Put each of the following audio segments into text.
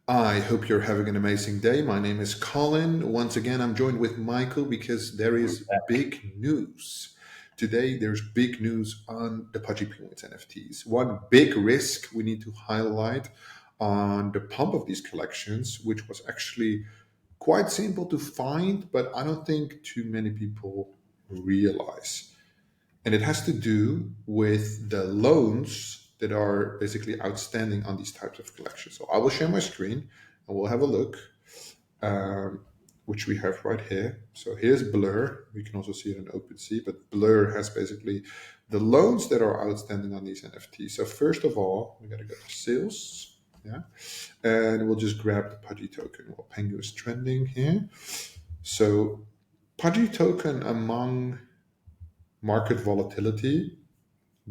I hope you're having an amazing day. My name is Colin. Once again, I'm joined with Michael because there I'm is back. big news. Today, there's big news on the Pudgy Penguins NFTs. One big risk we need to highlight on the pump of these collections, which was actually quite simple to find, but I don't think too many people realize. And it has to do with the loans that are basically outstanding on these types of collections. So I will share my screen and we'll have a look, um, which we have right here. So here's Blur. We can also see it in OpenSea, but Blur has basically the loans that are outstanding on these NFTs. So first of all, we got to go to sales. Yeah. And we'll just grab the Pudgy token. Well, Pengu is trending here. So Pudgy token among market volatility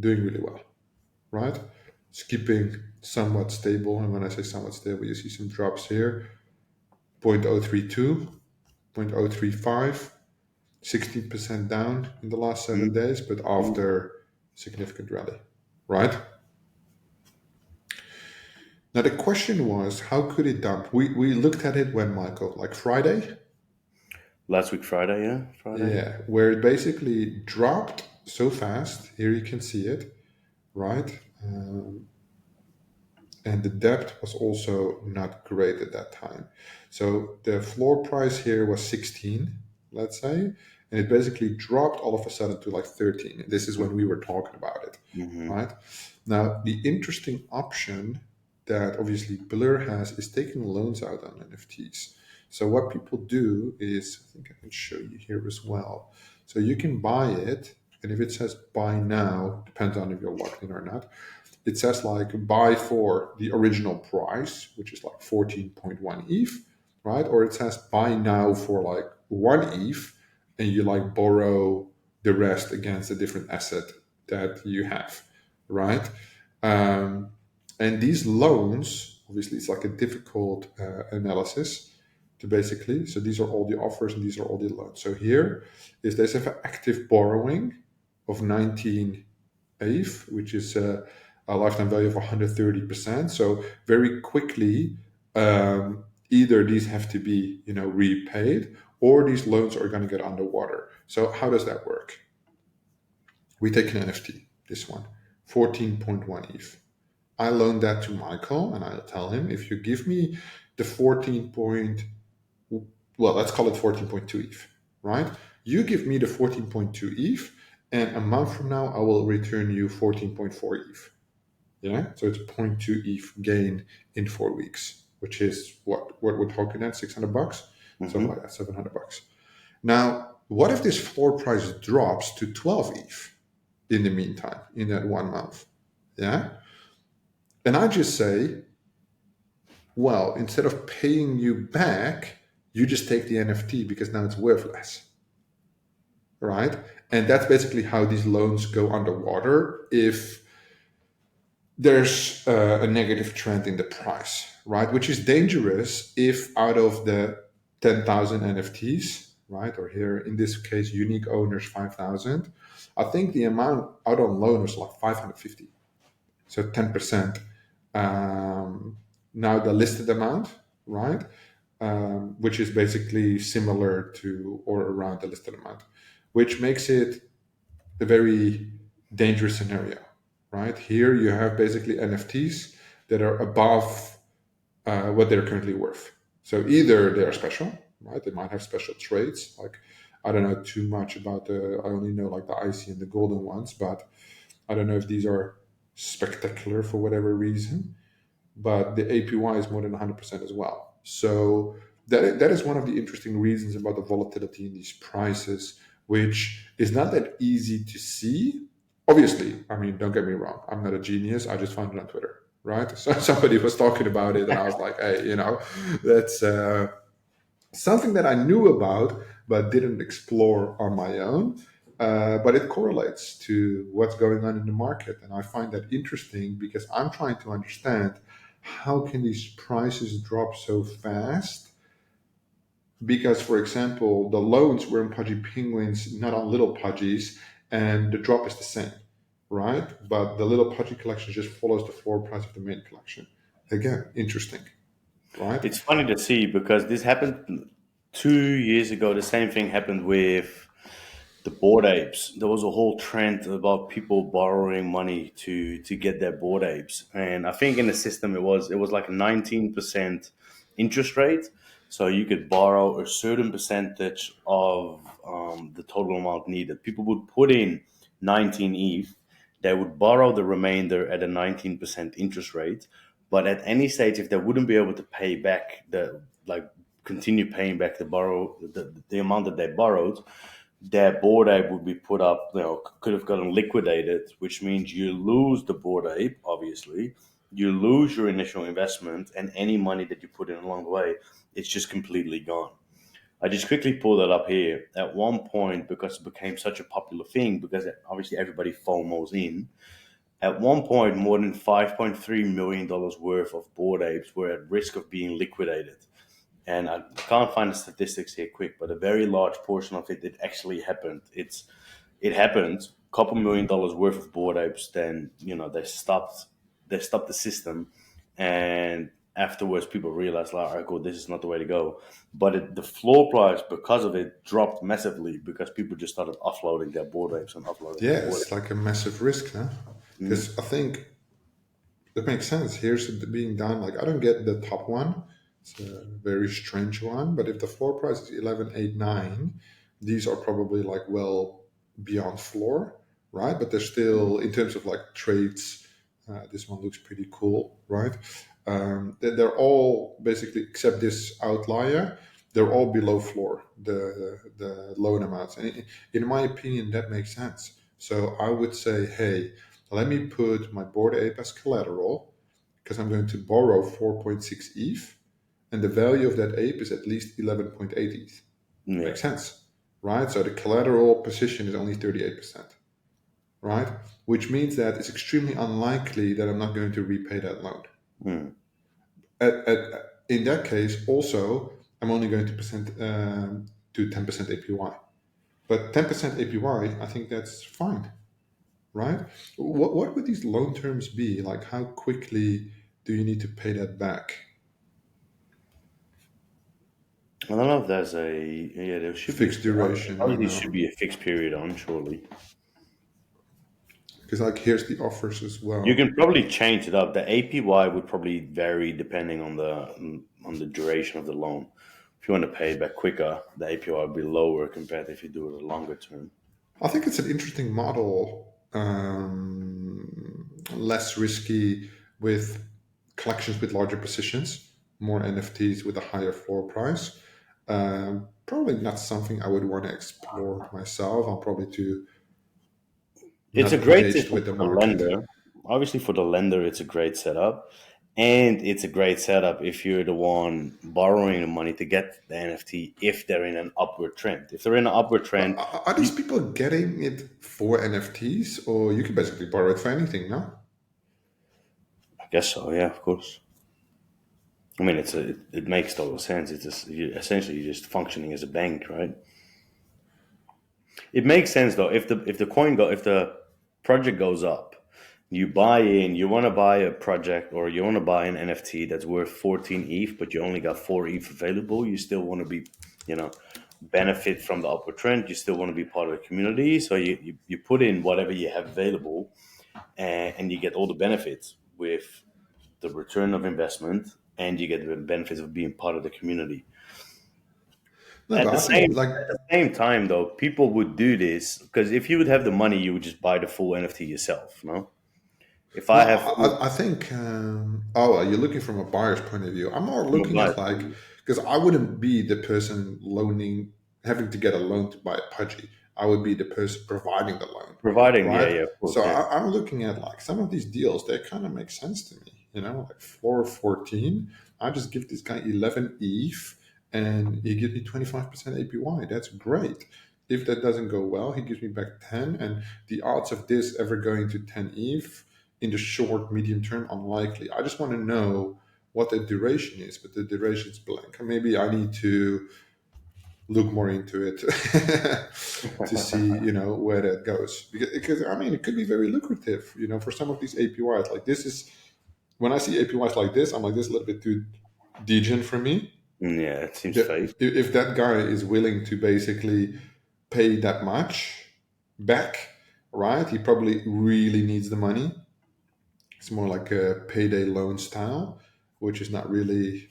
doing really well, right? It's keeping somewhat stable. And when I say somewhat stable, you see some drops here 0.032, 0.035, 16% down in the last 7 days, but Mhm. after significant rally, right? Now, the question was, how could it dump? We looked at it when, Michael, like Friday? Last week, Friday, yeah, Friday. Yeah, where it basically dropped so fast. Here you can see it, right? And the depth was also not great at that time. So the floor price here was 16, let's say, and it basically dropped all of a sudden to like 13. This is when we were talking about it, Mm-hmm. right? Now, the interesting option that obviously Blur has is taking loans out on NFTs. So what people do is, I think I can show you here as well. So you can buy it, and if it says buy now, depends on if you're locked in or not, it says like buy for the original price, which is like 14.1 ETH, right? Or it says buy now for like 1 ETH, and you like borrow the rest against a different asset that you have, right? Um, and these loans, obviously, it's like a difficult analysis to basically. So these are all the offers and these are all the loans. So here is there's an active borrowing of 19 ETH, which is a lifetime value of 130%. So very quickly, either these have to be repaid or these loans are going to get underwater. So how does that work? We take an NFT, this one, 14.1 ETH. I loan that to Michael and I'll tell him if you give me the 14 point, well, let's call it 14.2 ETH, right? You give me the 14.2 ETH, and a month from now, I will return you 14.4 ETH. Yeah, so it's zero point 0.2 ETH gain in 4 weeks, which is what we're talking at, $600, something Mm-hmm. like that, $700. Now, what if this floor price drops to 12 ETH in the meantime, in that 1 month? Yeah, and I just say, well, instead of paying you back, you just take the NFT because now it's worth less, right? And that's basically how these loans go underwater if there's a negative trend in the price, right? Which is dangerous if out of the 10,000 NFTs, right? Or here in this case, unique owners 5,000. I think the amount out on loan is like 550. So 10%. Now the listed amount, right? Which is basically similar to or around the listed amount, which makes it a very dangerous scenario, right? Here you have basically NFTs that are above what they're currently worth. So either they are special, right? They might have special traits. Like I don't know too much about the. I only know like the icy and the golden ones, but I don't know if these are spectacular for whatever reason. But the APY is more than 100% as well. So that is one of the interesting reasons about the volatility in these prices, which is not that easy to see. Obviously, I mean, don't get me wrong, I'm not a genius. I just found it on Twitter, right? So somebody was talking about it, and I was like, hey, that's something that I knew about but didn't explore on my own. But it correlates to what's going on in the market, and I find that interesting because I'm trying to understand how can these prices drop so fast. Because, for example, the loans were in Pudgy Penguins, not on Little Pudgies, and the drop is the same, right? But the Little Pudgy collection just follows the floor price of the main collection. Again, interesting. right? It's funny to see because this happened 2 years ago. The same thing happened with the Bored Apes. There was a whole trend about people borrowing money to get their Bored Apes, and I think in the system it was like a 19% interest rate, so you could borrow a certain percentage of the total amount needed. People would put in 19 ETH. They would borrow the remainder at a 19% interest rate, but at any stage, if they wouldn't be able to pay back continue paying back the amount that they borrowed, their Bored Ape would be put up, could have gotten liquidated, which means you lose the Bored Ape, obviously. You lose your initial investment, and any money that you put in along the way, it's just completely gone. I just quickly pulled that up here. At one point, because it became such a popular thing, because obviously everybody FOMOs in, at one point, more than $5.3 million worth of Bored Apes were at risk of being liquidated. And I can't find the statistics here quick, but a very large portion of it actually happened. It happened. A couple $1 million worth of Bored Apes. Then they stopped the system, and afterwards people realized, like, all right, cool, this is not the way to go. But the floor price because of it dropped massively because people just started offloading their Bored Apes and offloading their Yeah, Bored it's like a massive risk, huh? Apes. Because I think that makes sense. Here's it being done. Like I don't get the top one. It's a very strange one. But if the floor price is 11.89, these are probably like well beyond floor, right? But they're still in terms of like trades. This one looks pretty cool, right? They're all basically except this outlier. They're all below floor. The loan amounts, and in my opinion, that makes sense. So I would say, hey, let me put my Bored Ape as collateral because I'm going to borrow 4.6 ETH, and the value of that ape is at least 11.8 ETH. Yeah. Makes sense, right? So the collateral position is only 38%, right? Which means that it's extremely unlikely that I'm not going to repay that loan. Mm. In that case, also, I'm only going to do 10% APY. But 10% APY, I think that's fine, right? What would these loan terms be? Like, how quickly do you need to pay that back? I don't know if there's there should be, Fixed duration, I obviously know. should be a fixed period on, surely. Because, like, here's the offers as You well. can probably change it up. The APY would probably vary depending on the duration of the loan. If you want to pay it back quicker, the APY would be lower compared to if you do it a longer term. I think it's an interesting model, less risky with collections with larger positions, more NFTs with a higher floor price. Probably not something I would want to explore myself. I'm probably too It's a not great engaged system with the for the market. lender. Obviously, for the lender, it's a great setup. And it's a great setup if you're the one borrowing the money to get the NFT if they're in an upward trend. If they're in an upward But trend, are these people getting it for NFTs, or you can basically borrow it for anything, no? I guess so, yeah, of course. I mean, it makes total sense. It's just essentially you're just functioning as a bank, right? It makes sense though. If the project goes up, you buy in. You want to buy a project or you want to buy an NFT that's worth 14 ETH, but you only got 4 ETH available. You still want to be, you know, benefit from the upward trend. You still want to be part of the community. So you put in whatever you have available, and you get all the benefits with the return of investment, and you get the benefits of being part of the community. No, At but the I same think like at the same time, though, people would do this because if you would have the money, you would just buy the full NFT yourself. No, if no, I have full, I think. You're looking from a buyer's point of view. I'm more I'm a looking buyer, at like because I wouldn't be the person loaning, having to get a loan to buy a Pudgy. I would be the person providing the loan, providing, yeah, right? yeah, of course, So yeah. I'm looking at like some of these deals. They kind of make sense to me. You know, like floor 14. I just give this guy 11 ETH, and he gives me 25% APY. That's great. If that doesn't go well, he gives me back 10, and the odds of this ever going to 10 ETH in the short, medium term, unlikely. I just want to know what the duration is, but the duration is blank. And maybe I need to look more into it to see, where that goes. Because I mean, it could be very lucrative, for some of these APYs. Like this is when I see APYs like this, I'm like, this is a little bit too. degen for me. Yeah, it seems That fake. if that guy is willing to basically pay that much back, right? He probably really needs the money. It's more like a payday loan style, which is not really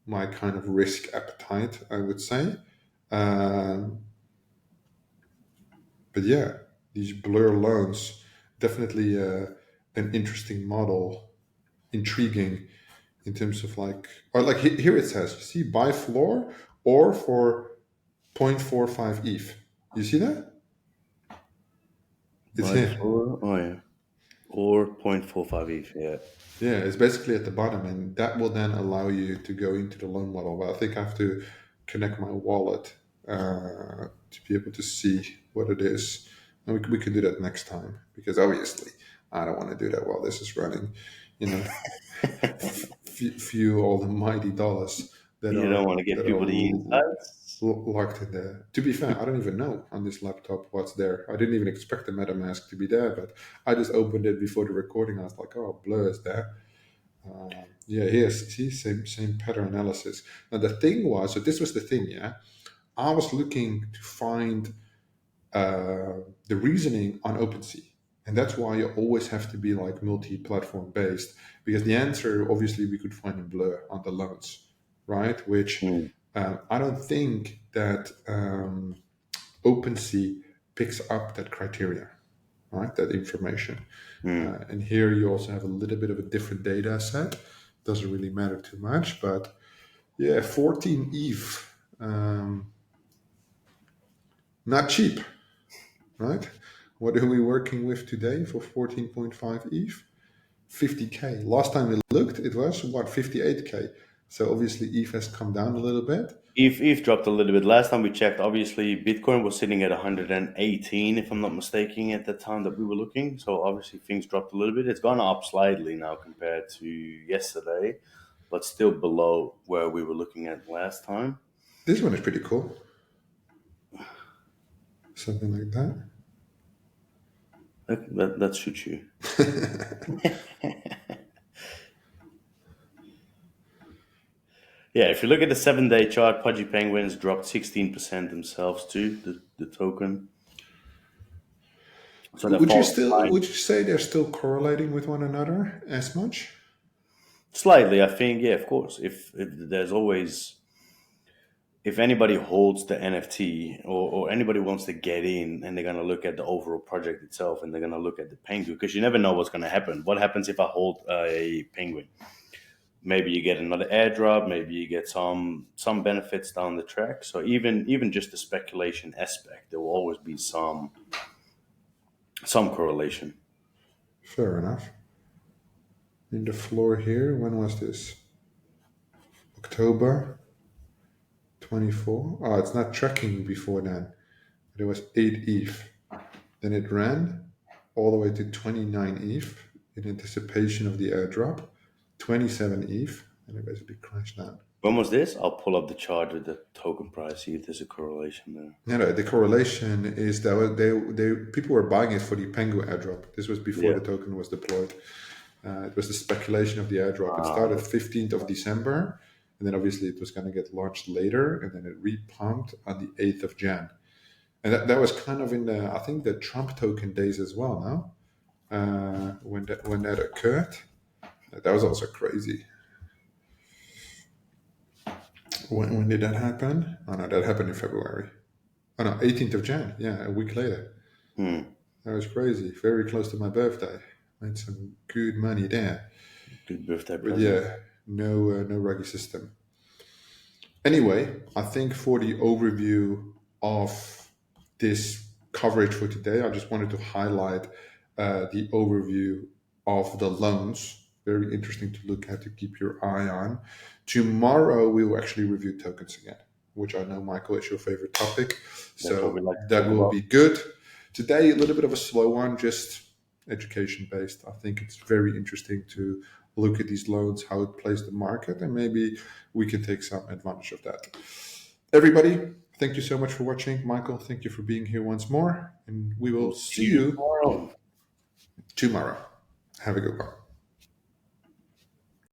my kind of risk appetite, I would say. Um, but yeah, these blur loans definitely an interesting model, intriguing in terms of like, or like here it says, you see, buy floor or for 0.45 ETH. You see that? It's By here. floor, oh yeah, or 0.45 ETH. Yeah. Yeah, it's basically at the bottom, and that will then allow you to go into the loan model. But I think I have to connect my wallet to be able to see what it is. And we can do that next time because obviously I don't want to do that while this is running. You know, few all the mighty dollars You don't want to get that are people the insights. locked in there. To be fair, I don't even know on this laptop what's there. I didn't even expect the MetaMask to be there, but I just opened it before the recording. I was like, "Oh, Blur is there." Yeah, here's see same pattern analysis. Now the thing was, so this was the thing. Yeah, I was looking to find the reasoning on OpenSea. And that's why you always have to be like multi-platform based, because the answer obviously we could find in Blur on the loans, right? Which Hmm. I don't think that OpenSea picks up that criteria, right? That information. Hmm. And here you also have a little bit of a different data set. Doesn't really matter too much, but yeah, 14 ETH, not cheap, right? What are we working with today for 14.5 ETH? 50K. Last time we looked, it was what, 58K. So obviously ETH has come down a little bit. ETH dropped a little bit. Last time we checked, obviously Bitcoin was sitting at 118, if I'm not mistaken, at the time that we were looking. So obviously things dropped a little bit. It's gone up slightly now compared to yesterday, but still below where we were looking at last time. This one is pretty cool. Something like that. That suits you. Yeah, if you look at the 7-day chart, Pudgy Penguins dropped 16% themselves too, the token. So they're falling Would slightly. you say they're still correlating with one another as much? Slightly, I think, yeah, of course. If there's always, if anybody holds the NFT or anybody wants to get in and they're going to look at the overall project itself and they're going to look at the penguin, because you never know what's going to happen. What happens if I hold a penguin? Maybe you get another airdrop, maybe you get some benefits down the track. So even just the speculation aspect, there will always be some correlation. Fair enough. In the floor here, when was this? October 24. Oh, it's not tracking before then. But it was 8 ETH. Then it ran all the way to 29 ETH in anticipation of the airdrop, 27 ETH, and it basically crashed down. When was this? I'll pull up the chart with the token price, see if there's a correlation there. No, no, the correlation is that they people were buying it for the Penguin airdrop. This was before Yeah. the token was deployed. It was the speculation of the airdrop. It started 15th of December, and then obviously it was going to get launched later, and then it repumped on the 8th of Jan. And that was kind of in the, I think, the Trump token days as well, no? When that occurred. That was also crazy. When did that happen? Oh no, that happened in February. Oh no, 18th of Jan. Yeah, a week later. Hmm. That was crazy. Very close to my birthday. Made some good money there. Good birthday But present. yeah, no ruggy system. Anyway, I think for the overview of this coverage for today, I just wanted to highlight the overview of the loans. Very interesting to look at, to keep your eye on. Tomorrow, we will actually review tokens again, which I know, Michael, is your favorite topic. That's what we So like to that talk will about. be good. Today, a little bit of a slow one, just education based. I think it's very interesting to look at these loans, how it plays the market, and maybe we can take some advantage of that. Everybody, thank you so much for watching. Michael, thank you for being here once more, and we will We'll see see you you tomorrow. tomorrow. Have a good one.